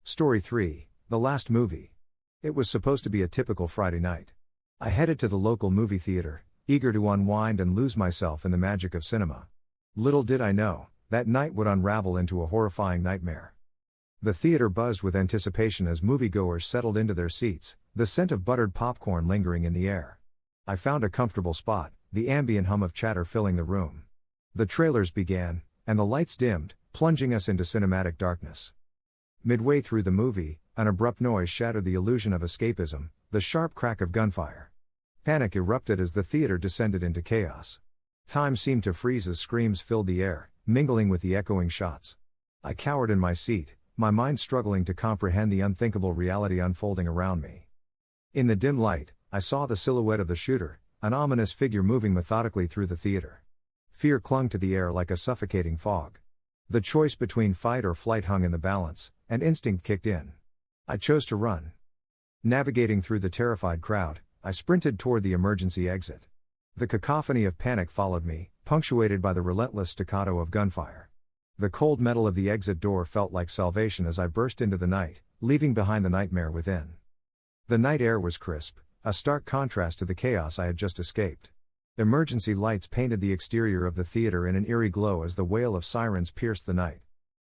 Story 3, The Last Movie. It was supposed to be a typical Friday night. I headed to the local movie theater, eager to unwind and lose myself in the magic of cinema. Little did I know, that night would unravel into a horrifying nightmare. The theater buzzed with anticipation as moviegoers settled into their seats, the scent of buttered popcorn lingering in the air. I found a comfortable spot, the ambient hum of chatter filling the room. The trailers began, and the lights dimmed, plunging us into cinematic darkness. Midway through the movie, an abrupt noise shattered the illusion of escapism, the sharp crack of gunfire. Panic erupted as the theater descended into chaos. Time seemed to freeze as screams filled the air, mingling with the echoing shots. I cowered in my seat, my mind struggling to comprehend the unthinkable reality unfolding around me. In the dim light, I saw the silhouette of the shooter, an ominous figure moving methodically through the theater. Fear clung to the air like a suffocating fog. The choice between fight or flight hung in the balance, and instinct kicked in. I chose to run. Navigating through the terrified crowd, I sprinted toward the emergency exit. The cacophony of panic followed me, punctuated by the relentless staccato of gunfire. The cold metal of the exit door felt like salvation as I burst into the night, leaving behind the nightmare within. The night air was crisp, a stark contrast to the chaos I had just escaped. Emergency lights painted the exterior of the theater in an eerie glow as the wail of sirens pierced the night.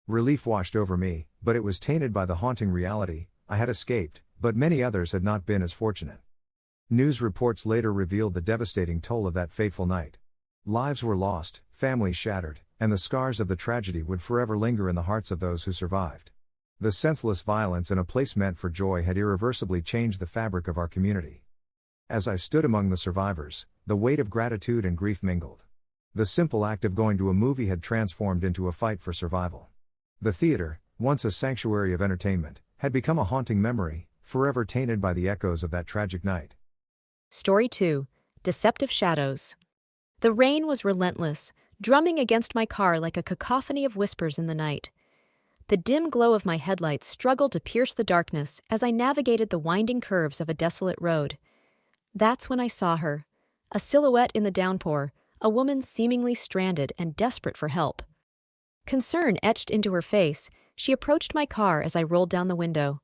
Relief washed over me, but it was tainted by the haunting reality: I had escaped, but many others had not been as fortunate. News reports later revealed the devastating toll of that fateful night. Lives were lost, families shattered, and the scars of the tragedy would forever linger in the hearts of those who survived. The senseless violence in a place meant for joy had irreversibly changed the fabric of our community. As I stood among the survivors, the weight of gratitude and grief mingled. The simple act of going to a movie had transformed into a fight for survival. The theater, once a sanctuary of entertainment, had become a haunting memory, forever tainted by the echoes of that tragic night. Story 2, Deceptive Shadows. The rain was relentless, drumming against my car like a cacophony of whispers in the night. The dim glow of my headlights struggled to pierce the darkness as I navigated the winding curves of a desolate road. That's when I saw her, a silhouette in the downpour, a woman seemingly stranded and desperate for help. Concern etched into her face, she approached my car as I rolled down the window.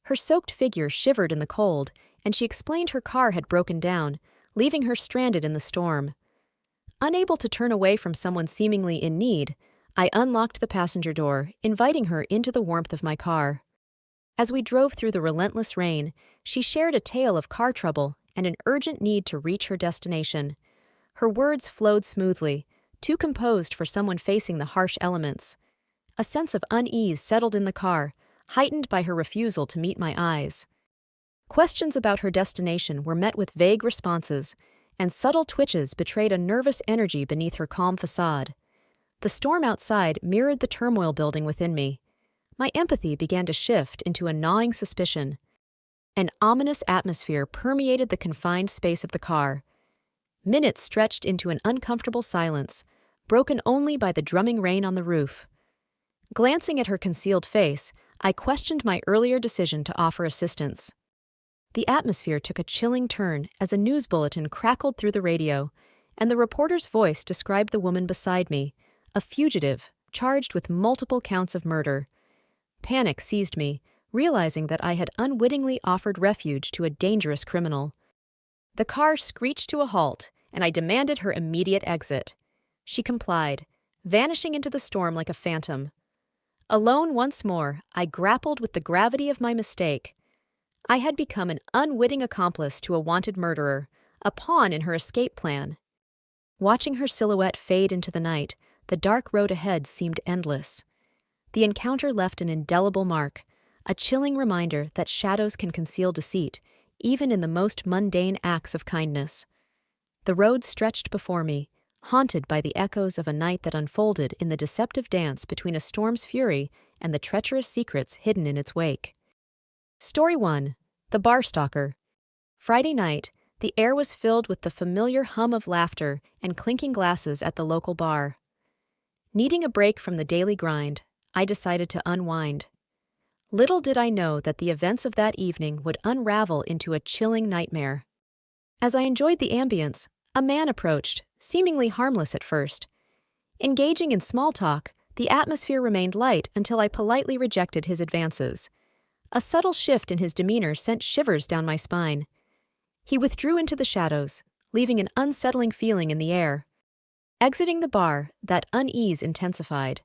Her soaked figure shivered in the cold, and she explained her car had broken down, leaving her stranded in the storm. Unable to turn away from someone seemingly in need, I unlocked the passenger door, inviting her into the warmth of my car. As we drove through the relentless rain, she shared a tale of car trouble and an urgent need to reach her destination. Her words flowed smoothly, too composed for someone facing the harsh elements. A sense of unease settled in the car, heightened by her refusal to meet my eyes. Questions about her destination were met with vague responses, and subtle twitches betrayed a nervous energy beneath her calm facade. The storm outside mirrored the turmoil building within me. My empathy began to shift into a gnawing suspicion. An ominous atmosphere permeated the confined space of the car. Minutes stretched into an uncomfortable silence, broken only by the drumming rain on the roof. Glancing at her concealed face, I questioned my earlier decision to offer assistance. The atmosphere took a chilling turn as a news bulletin crackled through the radio, and the reporter's voice described the woman beside me, a fugitive, charged with multiple counts of murder. Panic seized me, realizing that I had unwittingly offered refuge to a dangerous criminal. The car screeched to a halt, and I demanded her immediate exit. She complied, vanishing into the storm like a phantom. Alone once more, I grappled with the gravity of my mistake. I had become an unwitting accomplice to a wanted murderer, a pawn in her escape plan. Watching her silhouette fade into the night, the dark road ahead seemed endless. The encounter left an indelible mark, a chilling reminder that shadows can conceal deceit, even in the most mundane acts of kindness. The road stretched before me, haunted by the echoes of a night that unfolded in the deceptive dance between a storm's fury and the treacherous secrets hidden in its wake. Story 1, The Bar Stalker. Friday night, the air was filled with the familiar hum of laughter and clinking glasses at the local bar. Needing a break from the daily grind, I decided to unwind. Little did I know that the events of that evening would unravel into a chilling nightmare. As I enjoyed the ambience, a man approached, seemingly harmless at first. Engaging in small talk, the atmosphere remained light until I politely rejected his advances. A subtle shift in his demeanor sent shivers down my spine. He withdrew into the shadows, leaving an unsettling feeling in the air. Exiting the bar, that unease intensified.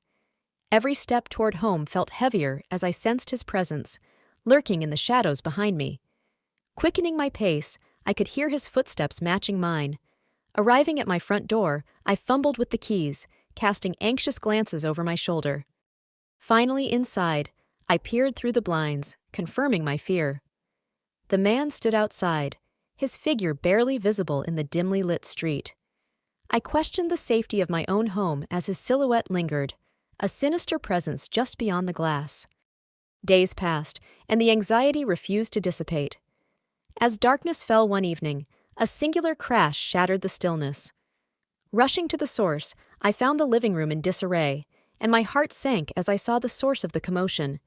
Every step toward home felt heavier as I sensed his presence, lurking in the shadows behind me. Quickening my pace, I could hear his footsteps matching mine. Arriving at my front door, I fumbled with the keys, casting anxious glances over my shoulder. Finally inside, I peered through the blinds, confirming my fear. The man stood outside, his figure barely visible in the dimly lit street. I questioned the safety of my own home as his silhouette lingered, a sinister presence just beyond the glass. Days passed, and the anxiety refused to dissipate. As darkness fell one evening, a singular crash shattered the stillness. Rushing to the source, I found the living room in disarray, and my heart sank as I saw the source of the commotion,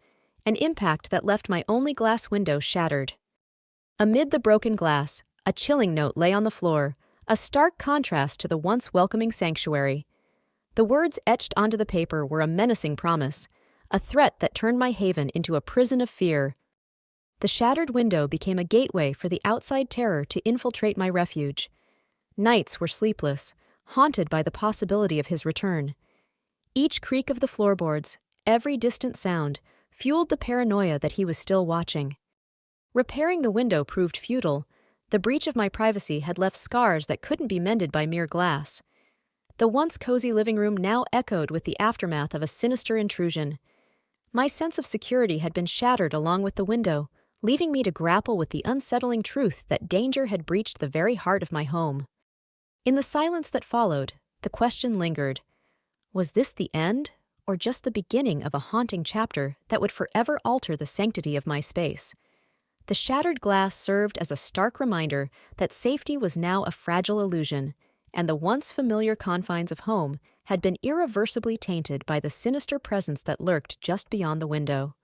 an impact that left my only glass window shattered. Amid the broken glass, a chilling note lay on the floor, a stark contrast to the once welcoming sanctuary. The words etched onto the paper were a menacing promise, a threat that turned my haven into a prison of fear. The shattered window became a gateway for the outside terror to infiltrate my refuge. Nights were sleepless, haunted by the possibility of his return. Each creak of the floorboards, every distant sound, fueled the paranoia that he was still watching. Repairing the window proved futile. The breach of my privacy had left scars that couldn't be mended by mere glass. The once cozy living room now echoed with the aftermath of a sinister intrusion. My sense of security had been shattered along with the window, leaving me to grapple with the unsettling truth that danger had breached the very heart of my home. In the silence that followed, the question lingered. Was this the end, or just the beginning of a haunting chapter that would forever alter the sanctity of my space? The shattered glass served as a stark reminder that safety was now a fragile illusion, and the once familiar confines of home had been irreversibly tainted by the sinister presence that lurked just beyond the window.